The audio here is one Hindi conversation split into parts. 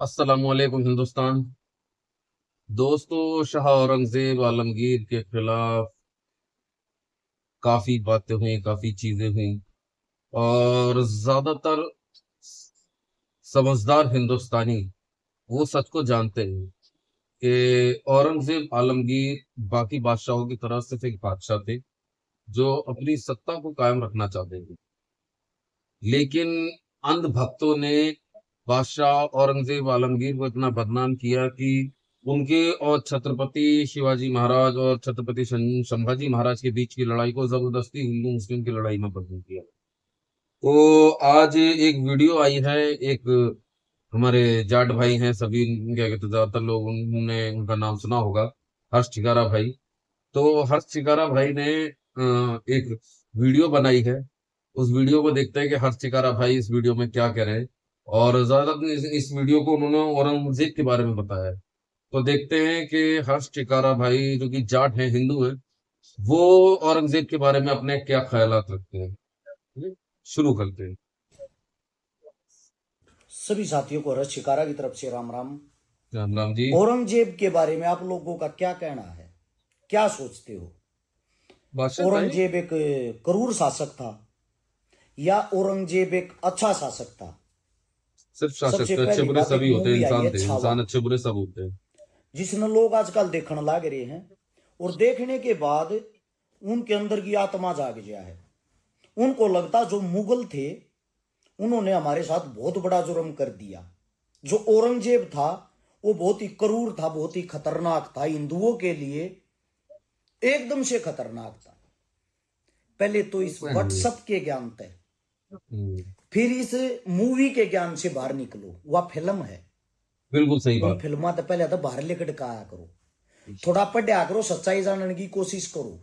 अस्सलामुअलैकुम हिंदुस्तान। दोस्तों, शाह औरंगजेब आलमगीर के खिलाफ काफी बातें हुई, काफी चीजें हुई और ज्यादातर समझदार हिंदुस्तानी वो सच को जानते हैं कि औरंगजेब आलमगीर बाकी बादशाहों की तरह सिर्फ एक बादशाह थे जो अपनी सत्ता को कायम रखना चाहते थे। लेकिन अंध भक्तों ने बादशाह औरंगजेब आलमगीर को इतना बदनाम किया कि उनके और छत्रपति शिवाजी महाराज और छत्रपति संभाजी महाराज के बीच की लड़ाई को जबरदस्ती हिंदू मुस्लिम की लड़ाई में बदल दिया। तो आज एक वीडियो आई है। एक हमारे जाट भाई हैं, सभी क्या कहते हैं, ज्यादातर लोग उन्होंने उनका नाम सुना होगा, हर्ष चिकारा भाई। तो हर्ष चिकारा भाई ने एक वीडियो बनाई है। उस वीडियो को देखते हैं कि हर्ष चिकारा भाई इस वीडियो में क्या कह रहे हैं। और ज्यादातर इस वीडियो को उन्होंने औरंगजेब के बारे में बताया है। तो देखते हैं कि हर्ष चिकारा भाई जो कि जाट है, हिंदू है, वो औरंगजेब के बारे में अपने क्या ख्यालात रखते हैं। शुरू करते हैं। सभी साथियों को हर्ष शिकारा की तरफ से राम राम। राम राम जी। औरंगजेब के बारे में आप लोगों का क्या कहना है, क्या सोचते हो? बादशाह भाई औरंगजेब एक क्रूर शासक था या औरंगजेब एक अच्छा शासक था? सिर्फ शासक सबसे थे, अच्छे पहली बुरे बात, एक सभी होते हैं, मूवी आई इंसान है थे, छावा, इंसान अच्छे बुरे सब होते हैं। जिसने लोग आजकल देखने लग रहे हैं और देखने के बाद उनके अंदर की आत्मा जाग गया है। उनको लगता जो मुगल थे उन्होंने हमारे साथ बहुत बड़ा जुर्म कर दिया। जो औरंगजेब था वो बहुत ही क्रूर था, बहुत ही खतरनाक था, हिंदुओं के लिए एकदम से खतरनाक था। पहले तो इस व्हाट्सएप के ज्ञान थे, फिर इस मूवी के ज्ञान से बाहर निकलो। वह फिल्म है, बिल्कुल सही उन बात। फिल्मा तो पहले तो बाहर लेकर आया करो, थोड़ा पढ़ा करो, सच्चाई जानने की कोशिश करो।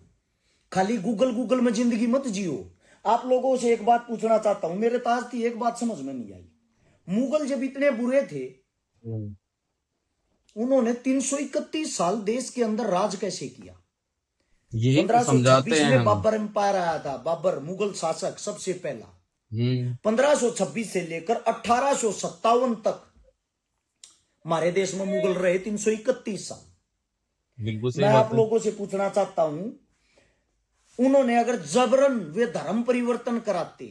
खाली गूगल में जिंदगी मत जियो। आप लोगों से एक बात पूछना चाहता हूं, मेरे ताज थी एक बात समझ में नहीं आई। मुगल जब इतने बुरे थे, उन्होंने 331 साल देश के अंदर राज कैसे किया? यही तो समझाते 1526 हैं में हम। बाबर एम्पायर आया था, बाबर मुगल शासक सबसे पहला। 1526 से लेकर 1857 तक हमारे देश में मुगल रहे 331 साल। बिल्कुल सही मैं बात आप है। लोगों से पूछना चाहता हूं, उन्होंने अगर जबरन वे धर्म परिवर्तन कराते,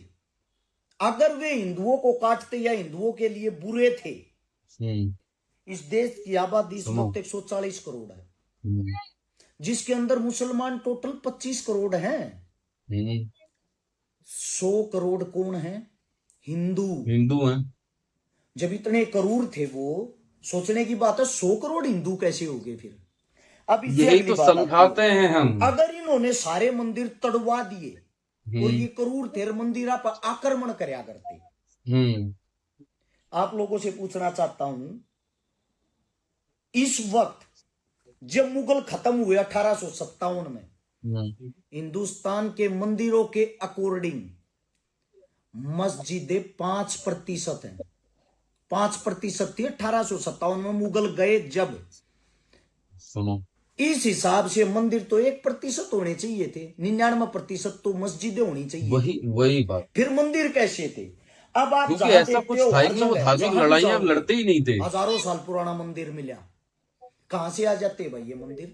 अगर वे हिंदुओं को काटते या हिंदुओं के लिए बुरे थे, इस देश की आबादी इस सुनो। वक्त 140 करोड़ है, जिसके अंदर मुसलमान टोटल 25 करोड़ हैं। 100 करोड़ कौन है? हिंदू। हिंदू हैं। जब इतने करोड़ थे, वो सोचने की बात है 100 करोड़ हिंदू कैसे हो गए फिर? अब इससे यही अगली तो बात आती समझाते है, हैं हम। अगर इन्होंने सारे मंदिर तड़वा दिए और ये करोड़ थे मंदिर पर आक्रमण करया करते, आप लोगों से पूछना चाहता हूं, इस वक्त जब मुगल खत्म हुए 1857 में, हिंदुस्तान के मंदिरों के अकॉर्डिंग मस्जिदें 5% हैं। 5% थी 1857 में मुगल गए जब। सुनो। इस हिसाब से मंदिर तो 1% होने चाहिए थे, 99% तो मस्जिदें होनी चाहिए वही थी। वही बात। फिर मंदिर कैसे थे? अब आप क्योंकि जहां ऐसा देखते कुछ हो था ही हर नहीं, वो जगह धार्मिक जहां भी लड़ाइयां जाओगे, लड़ते ही नहीं थे। हजारों साल पुराना मंदिर मिला, कहां से आ जाते भाई ये मंदिर?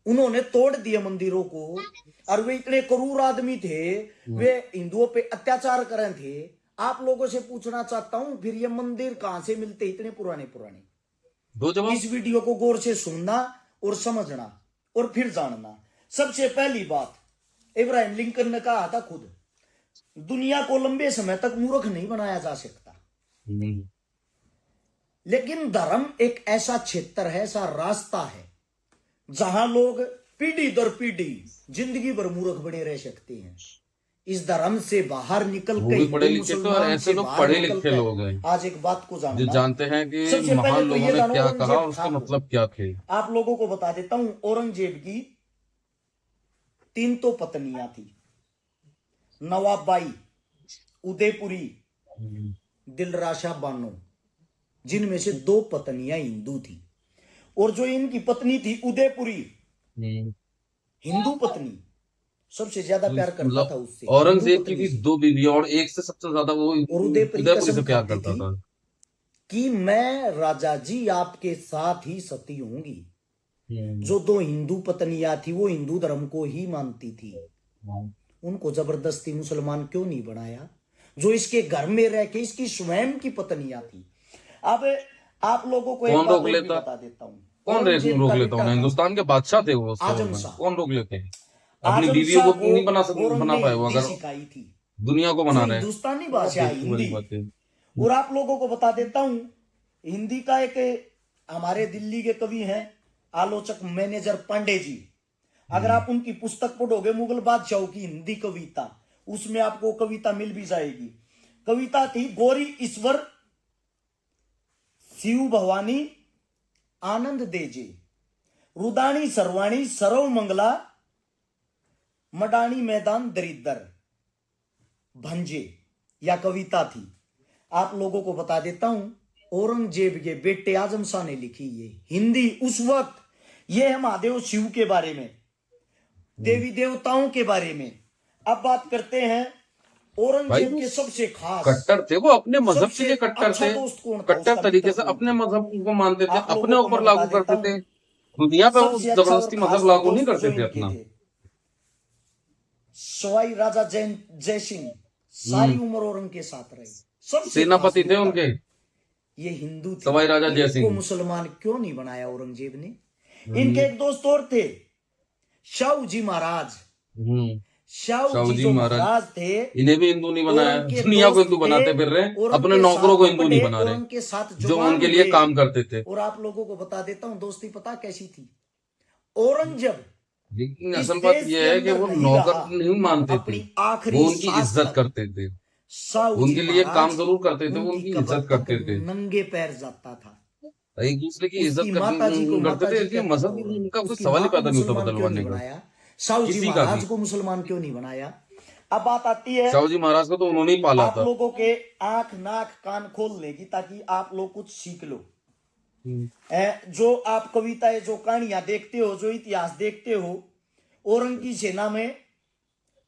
उन्होंने तोड़ दिए मंदिरों को, और वे इतने क्रूर आदमी थे, वे हिंदुओं पे अत्याचार कर थे। आप लोगों से पूछना चाहता हूं, फिर ये मंदिर कहां से मिलते इतने पुराने पुराने? दो जवाब। इस वीडियो को गौर से सुनना और समझना और फिर जानना। सबसे पहली बात, इब्राहिम लिंकन ने कहा था खुद, दुनिया को लंबे समय तक मूर्ख नहीं बनाया जा सकता। लेकिन धर्म एक ऐसा क्षेत्र है, ऐसा रास्ता है, जहां लोग पीढ़ी दर पीढ़ी जिंदगी भर मूर्ख बने रह सकते हैं। इस धर्म से बाहर निकल वो के, भी पढ़े हिंदू लिखे थे और मुसलमान ऐसे से लोग बाहर पढ़े निकल लिखे कर लोग हैं आज एक बात को जो जानना। जानते हैं कि सबसे पहले महान तो लोगों ये ने जानो क्या कहा, औरंगजेब उसके था कौन। मतलब क्या थे। आप लोगों को बता देता हूं, औरंगजेब की 3 तो पत्नियां थी, नवाबाई, उदयपुरी, दिलराशा बानो, जिनमें से 2 पत्नियां हिंदू थी। और जो इनकी पत्नी थी उदयपुरी, हिंदू पत्नी, सबसे ज्यादा प्यार करता था मतलब उससे, हिंदू औरंगजेब की पत्नी भी से। 2 बीवी और एक से सबसे ज्यादा वो और उदयपुरी उदयपुरी कसम से प्यार खाती करता थी, था। कि मैं राजा जी आपके साथ ही सती होंगी। जो दो हिंदू पत्नियां थी वो हिंदू धर्म को ही मानती थी, उनको जबरदस्ती मुसलमान क्यों नहीं बनाया? जो इसके घर में रह के इसकी स्वयं की पत्नियां थी। अब आप लोगों को एक कौन बात रोक और भी लेता? बता देता हूँ। कौन औरंगजेब रोक का लेता बेटा उन्हें? था हिंदुस्तान के बादशाह थे वो उस दौर आजम में, शाह। कौन रोक लेते हैं? अपनी आजम बीवियों शाह को को नहीं औरंग बना ने पाए वो, हिंदी अगर सिखाई थी, दुनिया को जो बना रहे हैं। हिंदुस्तानी भाषा है देखिए बड़ी हिंदी। बात है। और आप लोगों को बता देता हूं, हिंदी का एक हमारे दिल्ली के कवि हैं आलोचक मैनेजर पांडे जी, अगर आप उनकी पुस्तक पढ़ोगे मुगल बादशाहों की हिंदी कविता, उसमें आपको कविता मिल भी जाएगी। कविता थी गौरी ईश्वर शिव भवानी आनंद देजे, रुदानी सरवाणी सरव मंगला मडानी मैदान दरिद्र भंजे, या कविता थी। आप लोगों को बता देता हूं, औरंगजेब के बेटे आजम शाह ने लिखी ये हिंदी उस वक्त। ये है महादेव शिव के बारे में, देवी देवताओं के बारे में। अब बात करते हैं भाई औरंगजेब वो के सबसे खास, कट्टर थे, वो अपने मजहब के सबसे लिए कट्टर अच्छा थे। दोस्त कौन था, कट्टर उसका तरीके मित्र से कौन अपने था? मजहब को मानते थे, आप अपने लोगों को ऊपर मैं बता लागू देता करते हूं, थे। दुनिया पे वो सबसे अच्छा और जबरदस्ती खास मजहब लागू नहीं दोस्त करते जो थे इनके अपना। थे, सवाई राजा जय सिंह सारी उम्र औरंग के साथ रहे, सबसे सेनापति खास थे नेता। उनके, ये हिंदू थे, सवाई राजा जय इनको सिंह। मुसलमान क्यों नहीं बनाया औरंगजेब ने? इनके एक दोस्त और थे, शाहू जी महाराज। हम्म शाहू शाहू जी जी जो महाराज, महाराज थे, इन्हें भी हिंदू नहीं बनाया, औरंग के दुनिया को दोस्त हिंदू थे, बनाते फिर रहे, औरंग अपने के नौकरों साथ को हिंदू नहीं पढ़े, बना रहे, औरंग के साथ जो जवान उनके लिए हुए। काम करते थे। और आप लोगों को बता देता हूं, दोस्ती पता कैसी थी? औरंगजेब लेकिन इस असल बात देश के यह है कि अंदर वो नहीं नौकर रहा, नहीं मानते थे, अपनी वो आखिरी उनकी सांस इज्जत तक करते थे। शाहू जी उनके लिए काम महाराज जरूर करते थे, वो उनकी उनकी कब्र इज्जत तक करते थे, नंगे पैर जाता था। एक दूसरे की इज्जत उसकी माता जी को करते माता थे, जी इसलिए कहता था मजहब औरंग, उनका कोई उसकी सवाल माँ ही को पैदा नहीं होता मुसलमान क्यों नहीं बदलवाने का, बनाया? शाहू जी किसी का महाराज भी। को मुसलमान क्यों नहीं बनाया? अब बात आती है, शाहू जी महाराज को तो उन्होंने ही पाला आप था। लोगों के आंख नाक कान खोल लेगी ताकि आप लोग कुछ सीख लो। जो आप कविताएं जो कहानियां देखते हो, जो इतिहास देखते हो, औरंग की सेना में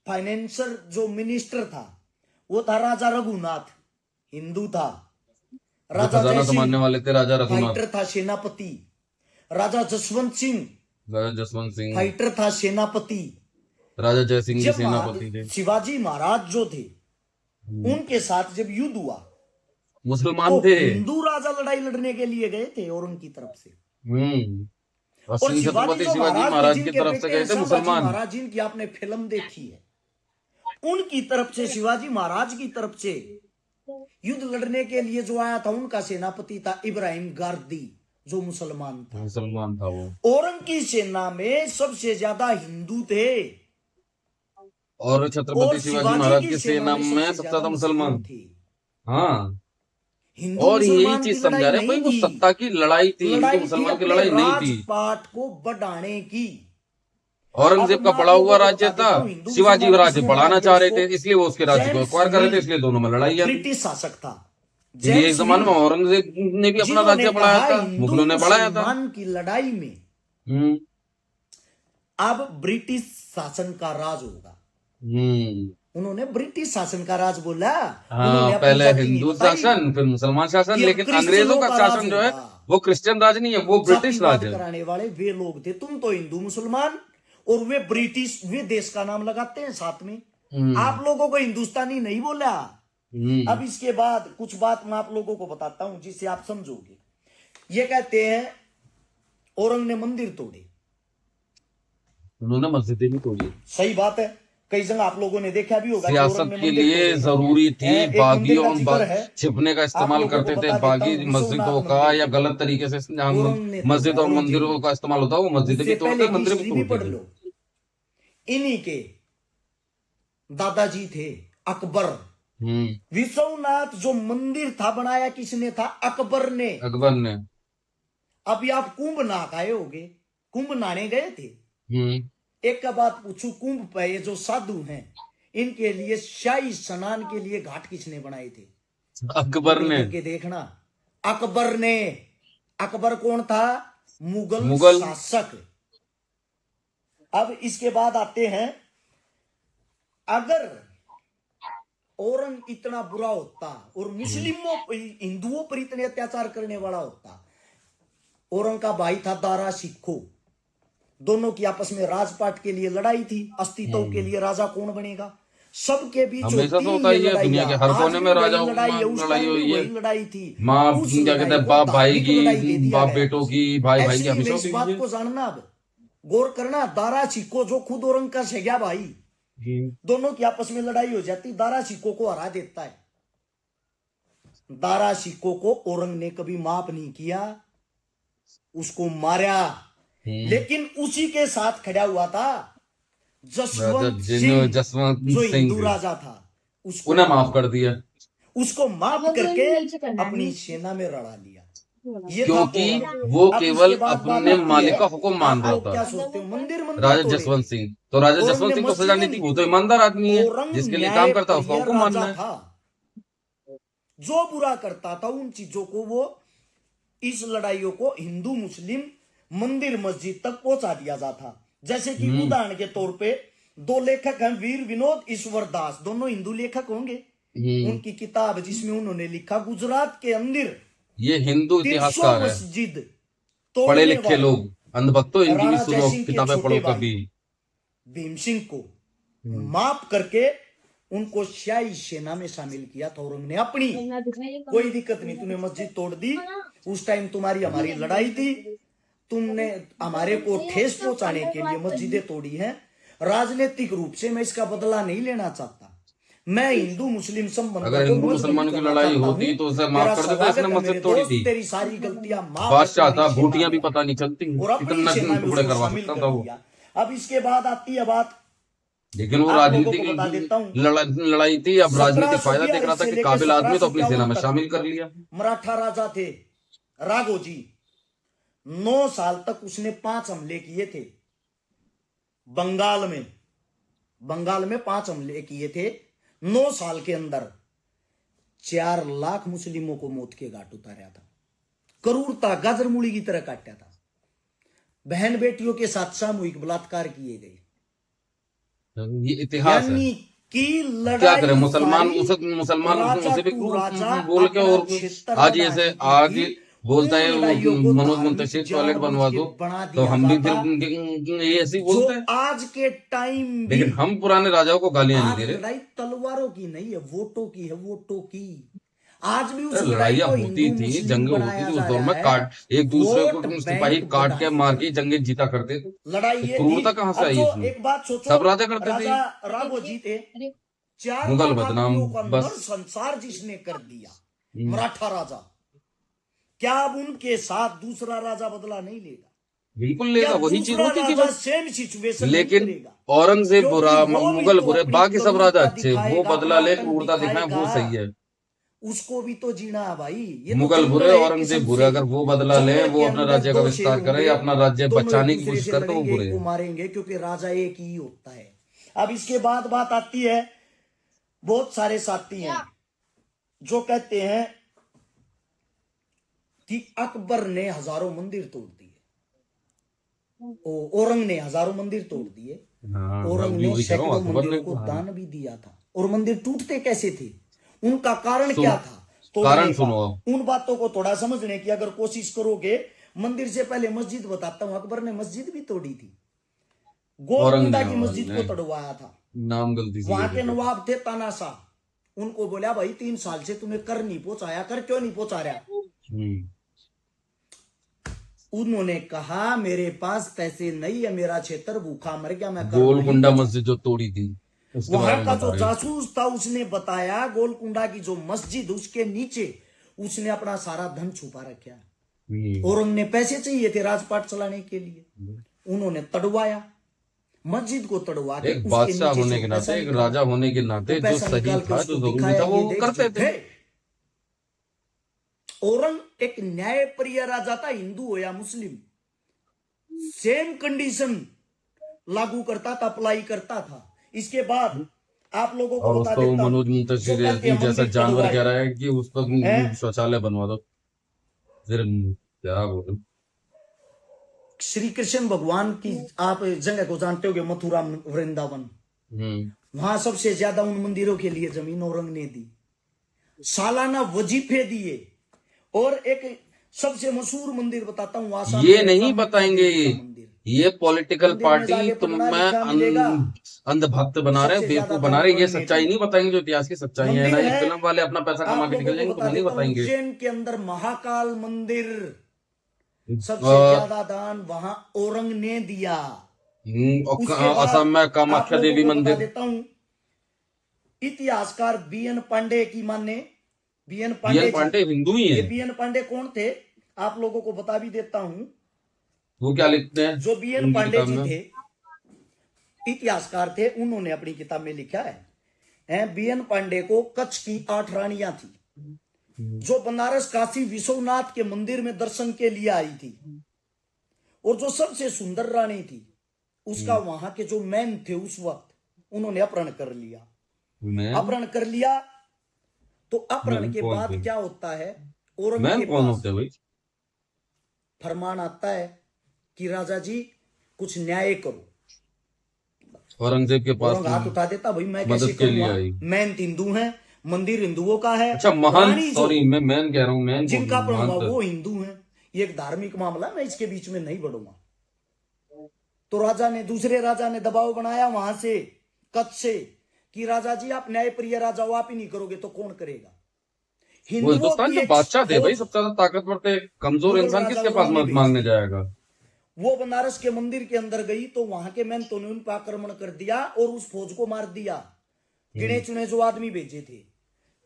फाइनेंसर जो मिनिस्टर था वो था राजा रघुनाथ, हिंदू था। जो राजा खजाना जय संभालने सिंह वाले थे राजा रघुनाथ, फाइटर था, सेनापति। राजा जसवंत सिंह राजा जसवंत सिंह, फाइटर था, सेनापति। राजा जय सिंह भी जब सेनापति थे। शिवाजी महाराज जो थे, उनके साथ जब युद्ध हुआ मुसलमान तो थे। हिंदू राजा लड़ाई लड़ने के लिए गए थे औरंग की तरफ से, और और सिंह शिवाजी छत्रपति जो शिवाजी महाराज थे, महाराज की जिनके तरफ से बेटे गए हैं थे संभाजी मुसलमान। महाराज, जिनकी आपने फिल्म देखी है, उनकी तरफ से, शिवाजी महाराज की तरफ से युद्ध लड़ने के लिए जो आया था, उनका सेनापति था इब्राहिम गारदी, जो मुसलमान था। मुसलमान था वो। औरंग की सेना में सबसे ज्यादा हिंदू थे, और छत्रपति और शिवाजी शिवाजी महाराज की की सेना सेना में में सबसे सबसे ज्यादा ज्यादा मुसलमान मुसलमान। थे। हाँ, हिंदू और यही मुसलमान की चीज समझा लड़ाई रहे भाई, नहीं वो थी, सत्ता की लड़ाई थी, हिंदू लड़ाई थी मुसलमान की अपने लड़ाई नहीं थी। राजपाट को बढ़ाने की। औरंगजेब अब का मैं बढ़ा आप हुआ लोगों को राज्य बता था, देता हूं, हिंदू शिवाजी मुसलमान राज्य किसने बढ़ाना बना चाह दिया रहे इसको? थे, इसलिए वो उसके राज्य को जेम्स एक्वायर कर रहे थे, मिल इसलिए दोनों में लड़ाई आती। ब्रिटिश शासक था, ये एक जेम्स जमाने में मिल, औरंगजेब ने भी अपना जिन्होंने राज्य बढ़ाया कहा था, हिंदू मुगलों ने बढ़ाया था। मुसलमान की लड़ाई में हम्म अब ब्रिटिश शासन का राज होगा। हम्म उन्होंने ब्रिटिश शासन का राज बोला, हाँ, उन्होंने अपनी पहले जाति नहीं हिंदू बताई शासन, फिर मुसलमान शासन, कि अब लेकिन अंग्रेजों क्रिश्चियनों का का राज शासन जो है होगा। वो क्रिश्चियन राज नहीं है, वो ब्रिटिश जातिवाद राज है। कराने वाले वे लोग थे, तुम तो हिंदू मुसलमान और वे ब्रिटिश, वे देश का नाम लगाते हैं साथ में। आप लोगों को हिंदुस्तानी नहीं बोला। अब इसके बाद कुछ बात मैं आप लोगों को बताता हूं जिससे आप समझोगे। ये कहते हैं औरंग ने मंदिर तोड़े, उन्होंने मस्जिदें भी तोड़ी। सही बात है, कई जगह आप लोगों ने देखा भी होगा कि औरंग सियासत ने के मंदिर लिए तोड़े हैं। जरूरी थी, एक बागियों मंदिर का जिक्र है, छिपने का आप इस्तेमाल लोगों को करते थे, बता देता बागी हूं, मस्जिदों विश्वनाथ का, मंदिर या गलत तरीके से जहाँ औरंग ने मस्जिद तोड़ा, और मंदिरों औरंगजेब का इस्तेमाल होता है, वो मस्जिदें उससे भी पहले तोड़ते, की मंदिर भी हिस्ट्री भी पढ़ तोड़ते थे। लो। इन्हीं के दादाजी थे अकबर। विश्वनाथ जो मंदिर था बनाया किसने था? अकबर ने। अकबर ने। अभी आप कुंभ नहा आए होगे, कुंभ नहाने गए थे? एक का बात पूछू, कुंभ पे ये जो साधु हैं, इनके लिए शाही स्नान के लिए घाट किसने बनाए थे? अकबर ने। करके देखना, अकबर ने। अकबर कौन था? मुगल शासक। अब इसके बाद आते हैं, अगर औरंग इतना बुरा होता और मुस्लिमों हिंदुओं पर इतने अत्याचार करने वाला होता। औरंग का भाई था दारा सिक्खो, दोनों की आपस में राजपाट के लिए लड़ाई थी, अस्तित्व के लिए राजा कौन बनेगा, सबके बीच हमेशा होती तो होता ये ही है, दुनिया लड़ाइयां। के हर आज कोने भी में वही राजाओं लड़ाई है, की उस लड़ाई टाइम भी हुई है। वही लड़ाई थी। माँ उस क्या कहते लड़ाई हैं, को बाप भाई धार्मिक लड़ाई दे की, दिया बाप गया। बेटों की, भाई भाई की ऐसे ही हमेशा में इस हुई बात है। को जानना, अब गौर करना, दारा सिक्को जो खुद औरंग का सगा भाई, दोनों की आपस में लड़ाई हो जाती, दारा सिक्को को हरा देता है। दारा सिक्को को औरंग ने कभी माफ नहीं किया, उसको मारा। लेकिन उसी के साथ खड़ा हुआ था राजा जसवंत सिंह, जसवंत जो सिंह हिंदू राजा था, उसको उन्हें माफ कर दिया, माफ करके अपनी सेना में रड़ा लिया। ये था क्योंकि औरंग। वो अब केवल इसके बाद बात अपने आती मालिक है, का हुक्म मान आप रहा लोग था। क्या सोचते हो, मंदिर राजा तोड़े जसवंत थे। सिंह, तो राजा औरंग जसवंत ने सिंह को सजा मस्जिदें नहीं नहीं थी, वो तो तोड़ी। ईमानदार आदमी है, औरंग जिसके लिए न्याय काम करता है उसका प्रिय हुक्म मानना राजा है। था, जो बुरा करता था उन चीजों को वो, इस लड़ाइयों को हिंदू मुस्लिम मंदिर मस्जिद तक पहुंचा दिया जाता। जैसे कि उदाहरण के तौर पे दो लेखक हैं, वीर विनोद ईश्वर दास, दोनों हिंदू लेखक होंगे। उनकी किताब जिसमें उन्होंने लिखा गुजरात के अंदर ये हिंदू 300 इतिहासकार है, मस्जिद पढ़े तोड़ने लिखे वाले लोग। अंधभक्तो इनकी भी राणा सुनो, जयसिंह के किताबें छोटे पढ़ो भाई कभी। भीम सिंह को माफ करके उनको शाही सेना में शामिल किया था औरंग ने अपनी। कोई दिक्कत नहीं, तूने मस्जिद तोड़ दी, उस टाइम तुम्हारी हमारी लड़ाई थी, तुमने हमारे को ठेस पहुंचाने के लिए मस्जिदें तोड़ी हैं, राजनीतिक रूप से मैं इसका बदला नहीं लेना चाहता, मैं हिंदू मुस्लिम संबंधों अगर को हिंदू मजबूत मुसलमानों की करना लड़ाई चाहता होती हूं। तो उसे तेरा माफ कर देता, स्वागत इसने है मेरे मस्जिद तोड़ी दोस्त, थी। तेरी सारी गलतियां माफ है, बादशाह तुम्हारी था, सेना बूटियां में भी आ। पता नहीं चलती, और अपनी इतना सेना में टुकड़े उसको करवा शामिल सकता कर था वो। दिया। अब इसके बाद आती है बात, लेकिन वो आप लोगों राजनीतिक को बता देता हूं, लड़ाई थी, अब राजनीतिक फायदा देख 1742 रहा था से कि लेकर काबिल आदमी है, तो अपनी सेना 1751 में तक शामिल कर लिया। मराठा राजा थे राघोजी, 9 साल तक उसने 5 हमले किए थे बंगाल में। बंगाल में 5 हमले किए थे 9 साल के अंदर। 4 लाख मुस्लिमों को मौत के घाट उतारा था, क्रूरता गाजर मूली की तरह काटा था, बहन बेटियों के साथ सामूहिक बलात्कार किए गए। ये इतिहास है, यानी कि क्या करें लड़ाई मुसलमान, सारी उसे मुसलमान राजा उसे भी टू राजा बोल के, अपना और क्षेत्र आज ऐसे बनाने की आज थी। बोलता उन है लड़ाइयों को मनोज धार्मिक मुंतशिर टॉयलेट जानबूझ बनवा के दो, बना तो दिया हम भी जाता, फिर ये ऐसे ही जो बोलते हैं। आज के टाइम भी। लेकिन हम पुराने राजाओं को गालियां नहीं आज दे रहे। लड़ाई तलवारों की नहीं है, वोटों की है, वोटों की। आज भी उस अरे लड़ाई लड़ाइयां को होती हिंदू थी, मुस्लिम जंगें होती बनाया थी उस जा दौर रहा में, है काट एक दूसरे वोट को सिपाही बैंक काट के बढ़ाने मार के के लिए। जंगे जीता करते थे। लड़ाई ये थी। क्रूरता कहाँ से अब आई जो इसमें? एक बात सोचो, सब राजा करते थे। राजा राघोजी थे, 4 मुगल लाख बदनाम आदमियों का बस। नरसंहार जिसने कर दिया, मराठा राजा, क्या अब उनके साथ दूसरा राजा बदला नहीं लेगा? बिल्कुल क्या लेगा, वही चीज दूसरा होती थी राजा बस। सेम सिचुएशन नहीं लेकिन करेगा? औरंगजेब क्योंकि बुरा, वो भी मुगल तो बुरे, अपनी बाकी सब राजा क्रूरता अच्छे, वो दिखाएगा, बदला ले, अपनापन क्रूरता दिखाए, वो दिखाएगा, सही है। उसको भी तो जीना है भाई। ये तो मुगल जंगल बुरे, है एक औरंगजेब किस्म बुरे, से। अगर वो बदला ले, जंगल वो के अपना अंदर राज्य का 2 शेर विस्तार करे, होंगे, अपना राज्य दोनों एक बचाने की दूसरे कोशिश से करे, तो वो लड़ेंगे, बुरे एक को हैं। मारेंगे, क्योंकि राजा एक ही होता है। अब इसके बाद बात आती है, बहुत सारे साथी हैं जो कहते हैं कि अकबर ने हजारों मंदिर तोड़ दिए, औरंग ने हजारों मंदिर तोड़ दिए, हाँ, औरंग मैं ने वही कह रहा हूँ, सैकड़ों अकबर ने मंदिरों को हाँ। दान भी दिया था। और मंदिर टूटते कैसे थे, उनका कारण सुन, क्या था तोड़ने कारण का? सुनो आप। उन बातों को थोड़ा समझने की अगर कोशिश करोगे, मंदिर से पहले मस्जिद बताता हूं। अकबर ने मस्जिद भी तोड़ी थी, गोलकुंडा की मस्जिद को तोड़वाया था। नाम गलती से वहां ले के लेते। नवाब थे तानाशाह, उनको बोला भाई 3 साल से तुम्हें कर नहीं पहुंचाया, कर क्यों नहीं पहुंचा रहा? उन्होंने कहा मेरे पास पैसे नहीं है, मेरा क्षेत्र भूखा मर गया, मैं कर नहीं गोलकुंडा पहुंचा। मस्जिद जो तोड़ी थी, उसके बारे वहां में का बता जो रहे जासूस था उसने बताया गोलकुंडा की जो मस्जिद, उसके नीचे उसने अपना सारा धन छुपा रखा। और उन्हें पैसे चाहिए थे राजपाट चलाने के लिए, उन्होंने तड़वाया मस्जिद को, तड़वा के एक उसके बादशाह नीचे होने से के पैसा नाते, एक निकाला। राजा होने के नाते, वो जो पैसा सही निकाल के था, उसको जो जरूरी दिखाया, था, वो ये देख करते थे। औरंग एक न्यायप्रिय राजा था, हिंदू हो या मुस्लिम, सेम कंडीशन लागू करता था, अप्लाई करता था। इसके बाद आप लोगों को और बता उसको देता हूं, मनोज जो मुंतशिर कहते हैं जैसा मंदिर जानवर कह तोड़वाए रहा है कि उसको हैं, शौचालय बनवा दो। फिर क्या बोलूं। श्री कृष्ण भगवान की आप जगह को जानते होगे, मथुरा वृंदावन, वहां सबसे ज्यादा उन मंदिरों के लिए जमीन औरंग ने दी, सालाना वजीफे दिए। और एक सबसे मशहूर मंदिर बताता हूँ आसाम ये में, नहीं ब्रह्मपुत्रा बताएंगे, देवी का मंदिर। ये पॉलिटिकल मंदिर में पार्टी जाके पढ़ना तुम्हें लिखा मिलेगा, अंधभक्त बना रहे हैं, सबसे ज्यादा बेवकूफ बना दान रहे हैं। ये औरंग ने सच्चाई दिया। नहीं बताएंगे जो इतिहास की सच्चाई है ना, मंदिर ये है, फिल्म वाले अपना पैसा कमा आप के निकल लोगों को जाएंगे, बता तुम्हें नहीं देता हूँ, बताएंगे। उज्जैन के अंदर महाकाल मंदिर, सबसे और ज्यादा दान वहां औरंग ने दिया। उसके असम बाद में आप कामाख्या लोगों देवी को बता मंदिर। देता हूं, इतिहासकार बीएन पांडे की माने, बीएन बीएन पांडे जी, पांडे हिंदू ही ये है। बीएन पांडे कौन थे आप लोगों को बता भी देता हूं। वो क्या लिखते हैं जो बीएन उनकी पांडे किताब जी में? थे, इतिहासकार थे, उन्होंने अपनी किताब में लिखा है बीएन पांडे को कच्छ की 8 रानियां थी, जो बनारस काशी विश्वनाथ के मंदिर में दर्शन के लिए आई थी। और जो सबसे सुंदर रानी थी, उसका वहां के जो मैन थे उस वक्त, उन्होंने अपहरण कर लिया। मैन? अपहरण कर लिया तो अपहरण मैन के कौन बाद थे? क्या होता है, औरंग मैन के कौन पास होते हैं भाई? फरमान आता है कि राजा जी कुछ न्याय करो। औरंगजेब के पास औरंग हाथ उठा देता, भाई मैं कैसे मदद के लिए करूंगा, आई। मैन हिंदू हैं, मंदिर हिंदुओं का है, अच्छा, महंत, रानी जो सॉरी मैं मैन कह रहा हूँ, मैन को जिनका अपहरण हुआ महंत। वो हिंदू हैं। ये एक धार्मिक मामला, मैं इसके बीच में नहीं बढ़ूंगा। तो राजा ने, दूसरे राजा ने दबाव बनाया वहां से, कच्छ से, कि राजा जी आप न्यायप्रिय राजा हो, आप ही नहीं करोगे तो कौन करेगा। वो हिंदुओं हिंदुस्तान की के एक बादशाह थे भाई, फौज, सबसे ज्यादा ताकतवर थे। कमजोर मुगल इंसान राजा किसके पास औरंग ने मदद भेज मांगने दी। जाएगा? वो बनारस के मंदिर के अंदर गई तो वहां के मैंतों ने उन पर आक्रमण कर दिया और उस फौज को मार दिया, गिने चुने जो आदमी भेजे थे।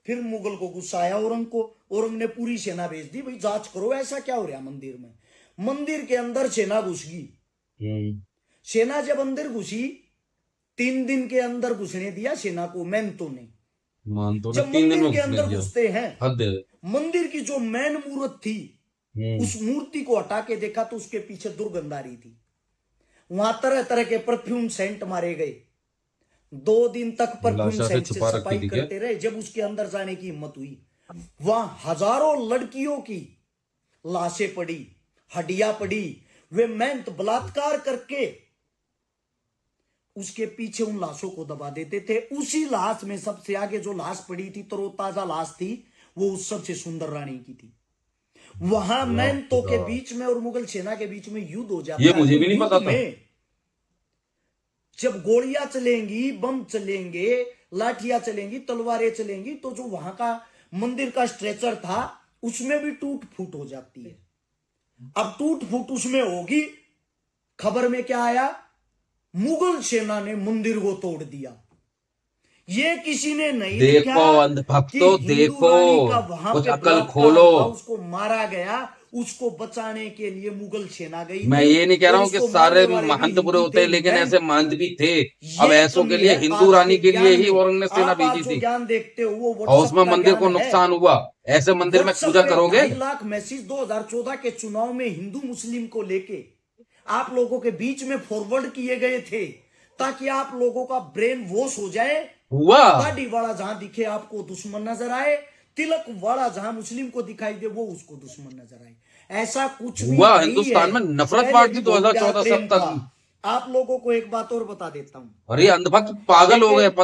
फिर मुगल को गुस्सा आया औरंग को, औरंग ने पूरी सेना भेज दी, भाई जांच करो ऐसा क्या हो रहा मंदिर में। मंदिर के अंदर सेना घुस गई। सेना जब अंदर घुसी, 3 दिन के अंदर घुसने दिया सेना को मैंतों ने। मान तो जब 3 दिन मंदिर में के घुसने अंदर दिया, घुसते हैं, हद है। मंदिर की जो मैन मूर्त थी, उस मूर्ति को हटा के देखा तो उसके पीछे दुर्गंध आ रही थी। वहां तरह तरह के परफ्यूम सेंट मारे गए। 2 दिन तक परफ्यूम लाशा से सेंट से छुपा रखी सफाई थी क्या? करते रहे। जब उसके अंदर जाने की हिम्मत हुई, वहां हजारों लड़कियों की लाशें पड़ी, हड्डियां पड़ी। वे मेहनत बलात्कार करके उसके पीछे उन लाशों को दबा देते थे। उसी लाश में सबसे आगे जो लाश पड़ी थी, तरोताजा लाश थी, वो उस सबसे सुंदर रानी की थी। वहां मेहनतों के बीच में और मुगल सेना के बीच में युद्ध हो जाता ये है। मुझे तो भी नहीं पता युद्ध था। में जब गोलियां चलेंगी, बम चलेंगे, लाठियां चलेंगी, तलवारें चलेंगी, तो जो वहां का मंदिर का स्ट्रेचर था उसमें भी टूट फूट हो जाती है। अब टूट फूट उसमें होगी, खबर में क्या आया, मुगल सेना ने मंदिर को तोड़ दिया। ये किसी ने नहीं लिखा देखो कि अंधभक्तों, हिंदू देखो, रानी का वहां कुछ पे अकल बलात्कार खोलो। हुआ, उसको मारा गया। उसको बचाने के लिए मुगल सेना गई मैं थी ये नहीं कह और रहा हूं कि उसको सारे मारने वाले भी महंत बुरे हिंदू होते थे। हैं, लेकिन मैं ऐसे महंत भी थे। अब ये ऐसों के कमी लिए है हिंदू आज रानी के के लिए ज्ञान ही में। औरंग ने सेना आप भेजी आज जो थी। ज्ञान देखते हो वो और व्हाट्सएप उसमें का मंदिर ज्ञान को है। नुकसान हुआ, ऐसे मंदिर में व्हाट्सएप पूजा पे करोगे? 2.5 लाख मैसेज 2014 के चुनाव में हिंदू मुस्लिम को लेके आप लोगों के बीच में फॉरवर्ड किए गए थे, ताकि आप लोगों का ब्रेन वॉश हो जाए। हुआ। दाढ़ी वाला जहां दिखे आपको दुश्मन नजर आए, तिलक वाला जहां मुस्लिम को दिखाई दे वो उसको दुश्मन नजर आए। ऐसा कुछ भी हुआ, नहीं है। हिंदुस्तान में नफरत पहले बांट भी दी बहुत प्यार 2014 से अब प्रेम था। तक। आप लोगों को एक बात और बता देता हूं, और ये अंधभक्त पागल हो गए एक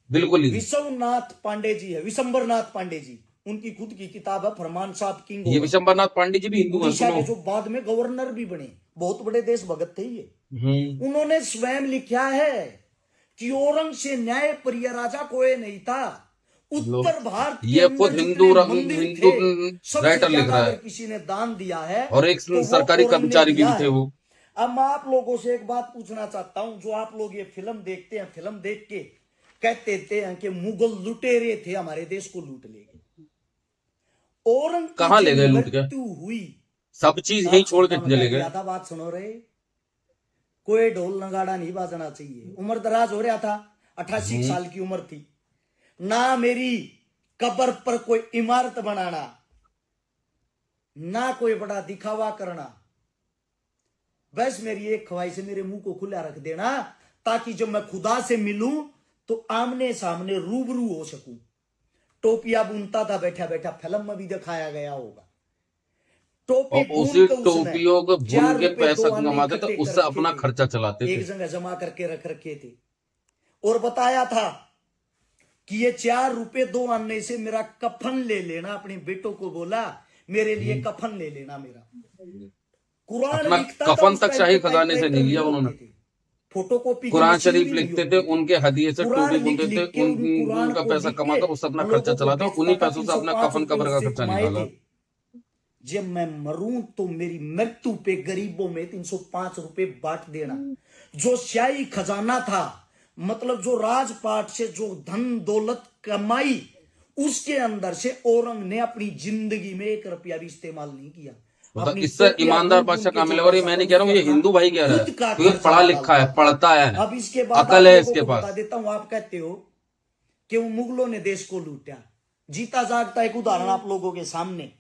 बिल्कुल ही। विश्वनाथ पांडे जी है, विशंबरनाथ पांडे जी, उनकी खुद की किताब है फरमान साहब किंग ये और विशंबरनाथ पांडे जी भी हिंदू हैं, उड़ीसा सुनो। के, जो बाद में गवर्नर भी बने, बहुत बड़े देशभक्त थे ये। हम्म। उन्होंने स्वयं लिखा है कि औरंग से न्याय प्रिय राजा कोई नहीं था। लो, उत्तर भारत के ये अंदर खुद जितने हिंदू मंदिर हिंदू थे, सबसे राइटर लिख ज्यादा रहा अगर है। किसी ने दान दिया है और एक तो वो सरकारी औरंग ने कर्मचारी भी दिया थे है। वो। अब मैं आप लोगों से एक बात पूछना चाहता हूं, जो आप लोग ये फिल्म देखते हैं, फिल्म देख के कहते थे कि मुगल लुटेरे थे, हमारे देश को लूट ले गए। औरंग की कहाँ ले जब गए लूट के? मृत्यु हुई, सब चीज यहीं आप छोड़ के छत्ता में चले बैठ गए। गया था, बात सुनो रे, कोई ढोल नगाड़ा नहीं बाजना चाहिए। उम्र दराज हो रहा था, 88 साल की उम्र थी ना। मेरी कब्र पर कोई इमारत बनाना, ना कोई बड़ा दिखावा करना, बस मेरी एक ख्वाहिश है, मेरे मुंह को खुला रख देना, ताकि जब मैं खुदा से मिलूं तो आमने सामने रूबरू हो सकूं। टोपियां बुनता था बैठा बैठा, फिल्म में भी दिखाया गया होगा। टोपी और बुन उसी के उसने टोपियों को बुन 4 के रुपए पैसा 2 आने कमाते थे, इकट्ठे कर उससे रखे अपना थे, खर्चा चलाते एक थे। जगह जमा करके रख रखे थे। और बताया था कि ये 4 रुपए 2 आने से मेरा कफन ले लेना। अपने बेटों को बोला मेरे लिए कफन ले लेना मेरा। कुरान अपना लिखता था कफन उस तक टाइम पे, शाही खजाने से टाइपराइटर नहीं नहीं लिया होते उन्होंने। थे, फोटोकॉपी की कुरान मशीन शरीफ भी नहीं लिखते थे, होती थी। उनके हदिये से कुरान टोपी लिख बुनते थे, लिख के उन कुरान उनका को पैसा लिख के कमाता, उससे अपना खर्चा लोगों को चलाता, बेचता उन्हीं था। पैसों से अपना 305 कफन रुपए कब्र का उससे खर्चा कमाए निकाला। थे। जब मैं मरूं तो मेरी मृत्यु पे गरीबों में 305 रुपए बांट देना। जो शाही खजाना था, मतलब जो राजपाट से जो धन दौलत कमाई, उसके अंदर से औरंग ने अपनी जिंदगी में 1 रुपया भी इस्तेमाल नहीं किया। मतलब अपनी इससे टोपियां ईमानदार बुन बुन बादशाह के कहाँ जो मिलेगा? और ये पैसा मैं था नहीं कह रहा उससे हूँ, ये अपना हिंदू भाई कह रहा है, खुद का क्योंकि खर्चा पढ़ा लिखा निकालता है, था। पढ़ता है, अब इसके बाद आप अकल है लोगों इसके को बता पास। देता हूं, आप कहते हो कि वो मुगलों ने देश को लूटा। जीता जागता एक उदाहरण आप लोगों के सामने।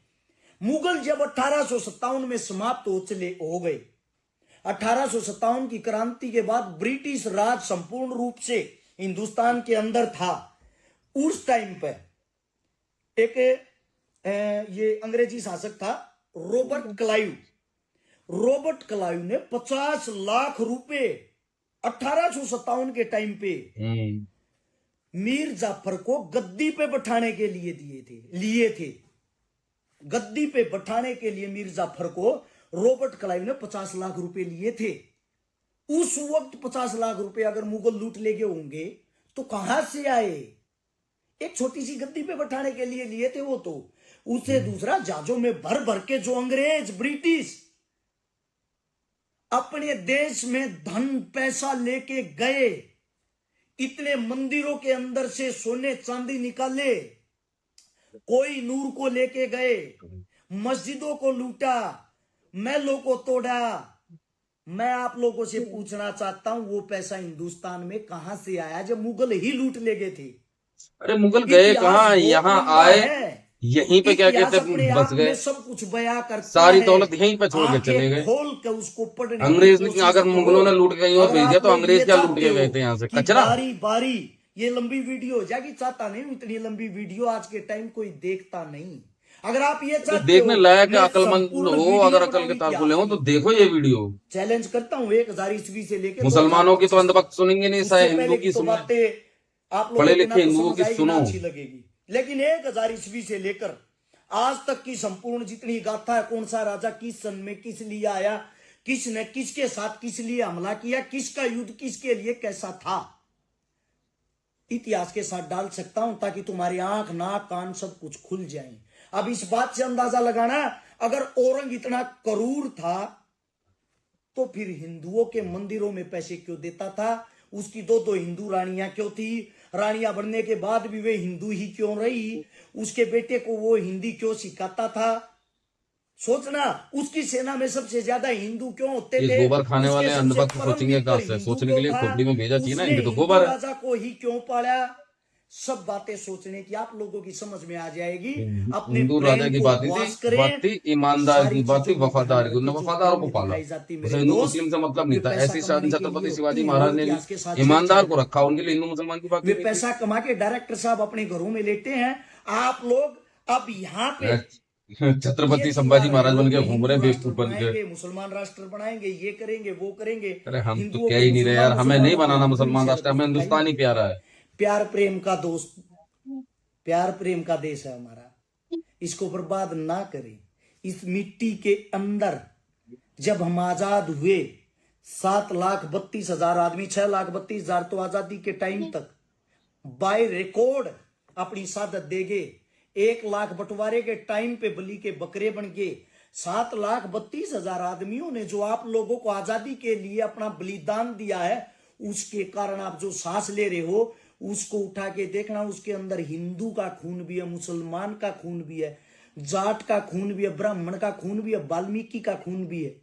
मुगल जब 1857 में समाप्त हो गए, 1857 की क्रांति के बाद ब्रिटिश राज संपूर्ण रूप से हिंदुस्तान के अंदर था। उस टाइम पे एक ये अंग्रेजी शासक था रॉबर्ट क्लाइव। रॉबर्ट क्लाइव ने 50 लाख रुपए 1857 के टाइम पे मीर जाफर को गद्दी पे बैठाने के लिए लिए थे। गद्दी पे बैठाने के लिए मीर जाफर को रॉबर्ट क्लाइव ने 50 लाख रुपए लिए थे। उस वक्त 50 लाख रुपए अगर मुगल लूट ले गए होंगे तो कहां से आए? एक छोटी सी गद्दी पे बैठाने के लिए लिए थे वो तो। उससे दूसरा, जहाजों में भर भर के जो अंग्रेज ब्रिटिश अपने देश में धन पैसा लेके गए, इतने मंदिरों के अंदर से सोने चांदी निकाले, कोई नूर को लेके गए, मस्जिदों को लूटा, महलों को तोड़ा। मैं आप लोगों से पूछना चाहता हूं, वो पैसा हिंदुस्तान में कहां से आया जब मुगल ही लूट ले गए थे? अरे मुगल गए इतिहास कहाँ, बहुत यहाँ लंबा आए, है। यहीं पे क्या इतिहास कहते अपने बस आप में गए, सब कुछ बयां करता सारी है। दौलत यहीं पे छोड़ के चले आंखें गए। खोल कर उसको पढ़ने की अंग्रेज ने, कोशिश अगर करो। मुगलों ने लूट के और अगर भेज दिया आप तो लोग अंग्रेज ये क्या लूट चाहते के हो गए थे यहाँ से? कि कचरा। बारी बारी ये लंबी वीडियो हो जाएगी, चाहता नहीं हूं इतनी लंबी वीडियो, आज के टाइम कोई देखता नहीं। अगर आप ये तो चाहते हो देखने लायक है, मैं अकलमंद संपूर्ण हो, अगर वीडियो अकल बनाऊं के तारतुले इतिहास हो तो की, देखो ये वीडियो। चैलेंज करता हूं 1000 ईस्वी से लेकर मुसलमानों की तो 2025 अंधभक्त तक। सुनेंगे नहीं, उससे चाहे हिंदू पहले की की तो सुने, बातें आप पढ़े लोगों की ना लिखे तो हिंदुओं समझ की आएगी ना सुनो। अच्छी लगेगी। लेकिन 1000 ईस्वी से लेकर आज तक की संपूर्ण जितनी गाथा है, कौन सा राजा किस सन में किस लिए आया, किसने किसके साथ किस लिए हमला किया, किसका युद्ध किसके लिए कैसा था, इतिहास के साथ डाल सकता हूं ताकि तुम्हारी आंख नाक कान सब कुछ खुल जाए। अब इस बात से अंदाजा लगाना, अगर औरंग इतना करूर था तो फिर हिंदुओं के मंदिरों में पैसे क्यों देता था? उसकी दो दो हिंदू रानियां क्यों थी? रानियां बनने के बाद भी वे हिंदू ही क्यों रही? उसके बेटे को वो हिंदी क्यों सिखाता था? सोचना, उसकी सेना में सबसे ज्यादा हिंदू क्यों होते ये थे? गोबर खाने उसके वाले सबसे अंधभक्त परम सोचेंगे कहाँ मित्र से? हिंदू सोचने के को लिए था। खोपड़ी में भेजा चाहिए ना, उसने इनके तो हिंदू गोबर है। राजा को ही क्यों पाला? सब बातें सोचने की आप लोगों की समझ में आ जाएगी। अपने हिंदू राजा ब्रेन की को बात नहीं वॉश थी, बात करें। थी ये ईमानदार सारी की, बात थी चीजों में ध्यान वफादार की। रखें। उन्होंने जो वफादारों को फिल्में पाला। दिखाई जाती उसे मेरे हिंदू दोस्त, मुस्लिम से मतलब नहीं वे था। पैसा ऐसी कमाने के लिए छत्रपति होती शिवाजी हैं, वो महाराज ने भी इतिहास के साथ ईमानदार छेड़छाड़ को रखा, करते हैं। उनके लिए हिंदू मुसलमान की बात ही वे नहीं थी। पैसा कमा के डायरेक्टर साहब अपने घरों में लेते हैं। आप लोग अब यहाँ पे ये छत्रपति चिल्ला संभाजी रहे महाराज हो बन कि के घूम हिंदू रहे राष्ट्र बेवकूफ बन के। बनाएंगे, मुसलमान राष्ट्र बनाएंगे, ये करेंगे वो करेंगे। अरे हम तो हिंदुओं कह को ही नहीं रहे मुसलमान, यार, हमें नहीं मुसलमानों को बनाना हिंदू ही मुसलमान राष्ट्र, हमें दिखाई हिंदुस्तान ही नहीं प्यारा देते। है। प्यार प्रेम का दोस्त, प्यार प्रेम का देश है हमारा, इसको बर्बाद ना करें। इस मिट्टी के अंदर जब हम आजाद हुए, 7,32,000 आदमी, 6,32,000 तो आजादी के टाइम तक बाय रिकॉर्ड अपनी शहादत देगे। 1 लाख बंटवारे के टाइम पे बलि के बकरे बन गए। 7,32,000 आदमियों ने जो आप लोगों को आजादी के लिए अपना बलिदान दिया है, उसके कारण आप जो सांस ले रहे हो, उसको उठा के देखना, उसके अंदर हिंदू का खून भी है, मुसलमान का खून भी है, जाट का खून भी है, ब्राह्मण का खून भी है, वाल्मीकि का खून भी है।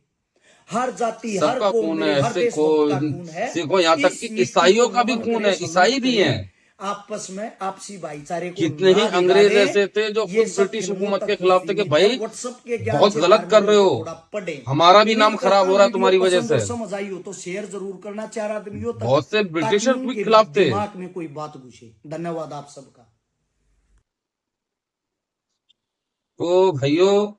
हर जाति, हर सबका कौम, खून मेरे है, हर देशभक्त का खून है। सिखो यहाँ तक इस कि मिट्टी ईसाइयों को का भी नमन खून करें, है, सलूट ईसाई भी करें, हैं। आपस में आपसी भाईचारे को कितने ही ना अंग्रेज बिगाड़े। ऐसे थे जो ये खुद सब ब्रिटिश फिल्मों हुकूमत तक के ही खिलाफ थे कि सीमित है। भाई व्हाट्सएप के ज्ञान बहुत से गलत बाहर कर रहे निकल हो, के थोड़ा पढ़े। हमारा भी नाम उम्मीद खराब करता हो हूं रहा है वीडियो तुम्हारी वजह पसंद और से। समझ आई हो तो शेयर जरूर करना 4 आदमियों तक, बहुत से ताकि ब्रिटिशर के उनके भी खिलाफ थे। दिमाग में कोई बात घुसे। धन्यवाद आप सबका। तो भाइयों,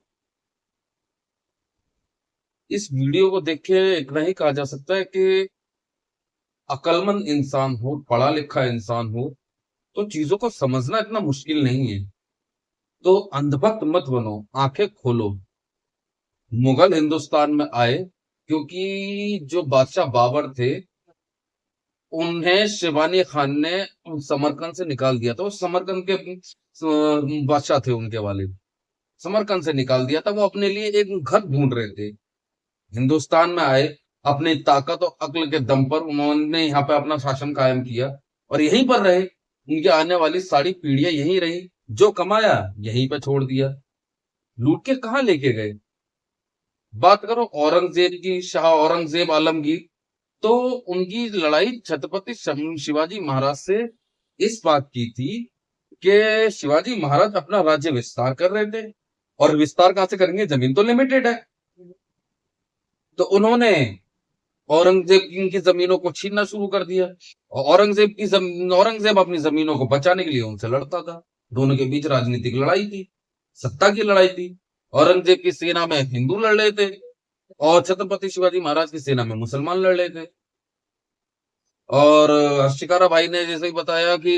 इस वीडियो को देख के इतना ही कहा जा सकता है कि अक्लमंद इंसान हो, पढ़ा लिखा इंसान हो, तो चीजों को समझना इतना मुश्किल नहीं है। तो अंधभक्त मत बनो, आंखें खोलो। मुगल हिंदुस्तान में आए क्योंकि जो बादशाह बाबर थे, उन्हें शिवानी खान ने समरकंद से निकाल दिया था। वो समरकंद के बादशाह थे उनके वालिद। समरकंद से निकाल दिया था। वो अपने लिए एक घर ढूंढ रहे थे। हिंदुस्तान में आए, अपनी ताकत और अक्ल के दम पर उन्होंने यहाँ पे अपना शासन कायम किया और यहीं पर रहे। उनके आने वाली सारी पीढ़ियां यहीं रही। जो कमाया यहीं पे छोड़ दिया, लूट के कहाँ लेके गए। बात करो औरंगजेब की, शाह औरंगजेब आलमगीर, तो उनकी लड़ाई छत्रपति शिवाजी महाराज से इस बात की थी कि शिवाजी महाराज अपना राज्य विस्तार कर रहे थे, और विस्तार कहां से करेंगे, जमीन तो लिमिटेड है। तो उन्होंने औरंगजेब की जमीनों को छीनना शुरू कर दिया, और औरंगजेब अपनी जमीनों को बचाने के लिए उनसे लड़ता था। दोनों के बीच राजनीतिक लड़ाई थी, सत्ता की लड़ाई थी। औरंगजेब की सेना में हिंदू लड़ रहे थे और छत्रपति शिवाजी महाराज की सेना में मुसलमान लड़ रहे थे। और शिकारा भाई ने जैसे ही बताया कि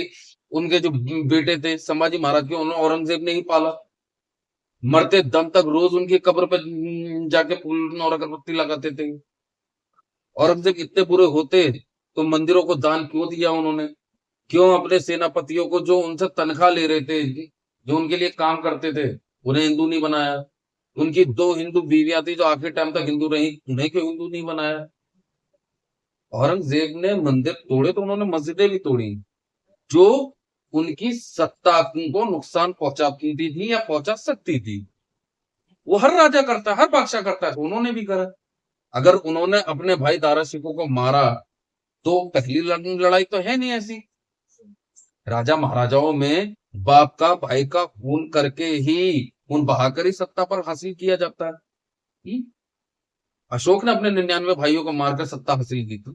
उनके जो बेटे थे संभाजी महाराज के, उन्होंने औरंगजेब ने ही पाला। मरते दम तक रोज उनकी कब्र पे जाके फूल और अगरबत्ती लगाते थे। औरंगजेब इतने बुरे होते तो मंदिरों को दान क्यों दिया उन्होंने? क्यों अपने सेनापतियों को, जो उनसे तनख्वाह ले रहे थे, जो उनके लिए काम करते थे, उन्हें हिंदू नहीं बनाया? उनकी 2 हिंदू बीवियां थी जो आखिरी टाइम तक हिंदू रही, उन्हें क्यों हिंदू नहीं बनाया? औरंगजेब ने मंदिर तोड़े तो उन्होंने मस्जिदें भी तोड़ी, जो उनकी सत्ता को नुकसान पहुंचाती थी या पहुंचा सकती थी। वो हर राजा करता है, हर बादशाह करता है, तो उन्होंने भी करा। अगर उन्होंने अपने भाई दारा शिकोह को मारा तो पहली लड़ाई तो है नहीं ऐसी। राजा महाराजाओं में बाप का भाई का खून करके ही, खून बहाकर ही सत्ता पर हासिल किया जाता है। अशोक ने अपने 99 भाइयों को मारकर सत्ता हासिल की थी।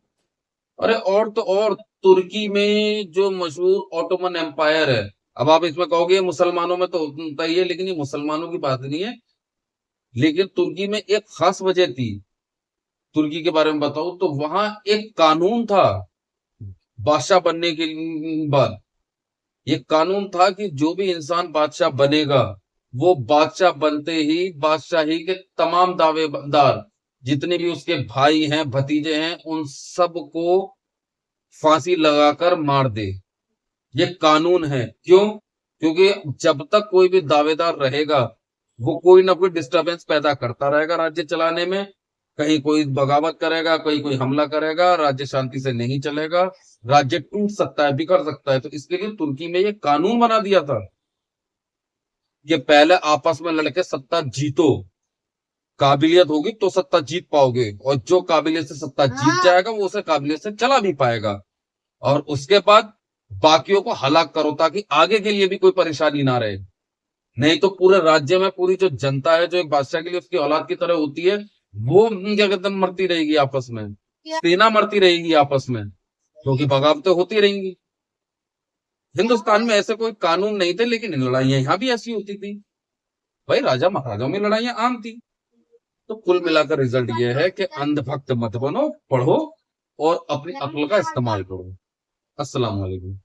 अरे और तो और, तुर्की में जो मशहूर ऑटोमन एम्पायर है, अब आप इसमें कहोगे मुसलमानों में तो होता ही है, लेकिन ये मुसलमानों की बात नहीं है। लेकिन तुर्की में एक खास वजह थी। तुर्की के बारे में बताऊं तो वहां एक कानून था बादशाह बनने के बाद। ये कानून था कि जो भी इंसान बादशाह बनेगा, वो बादशाह बनते ही बादशाही के तमाम दावेदार, जितने भी उसके भाई हैं, भतीजे हैं, उन सबको फांसी लगाकर मार दे। ये कानून है। क्यों? क्योंकि जब तक कोई भी दावेदार रहेगा, वो कोई ना कोई डिस्टरबेंस पैदा करता रहेगा राज्य चलाने में। कहीं कोई बगावत करेगा, कहीं कोई हमला करेगा, राज्य शांति से नहीं चलेगा, राज्य टूट सकता है, बिखर सकता है। तो इसके लिए तुर्की में ये कानून बना दिया था कि पहले आपस में लड़के सत्ता जीतो, काबिलियत होगी तो सत्ता जीत पाओगे, और जो काबिलियत से सत्ता जीत जाएगा वो उसे काबिलियत से चला भी पाएगा। और उसके बाद बाकियों को हलाक करो ताकि आगे के लिए भी कोई परेशानी ना रहे। नहीं तो पूरे राज्य में पूरी जो जनता है, जो एक बादशाह के लिए उसकी औलाद की तरह होती है, वो क्या कहते हैं, मरती रहेगी आपस में, सेना मरती रहेगी आपस में, क्योंकि बगावतें होती रहेंगी। हिंदुस्तान में ऐसे कोई कानून नहीं थे, लेकिन लड़ाइयां यहाँ भी ऐसी होती थी। भाई राजा महाराजाओं में लड़ाइयां आम थी। तो कुल मिलाकर रिजल्ट ये है कि अंधभक्त मत बनो, पढ़ो और अपनी अक्ल का इस्तेमाल करो। अस्सलाम वालेकुम।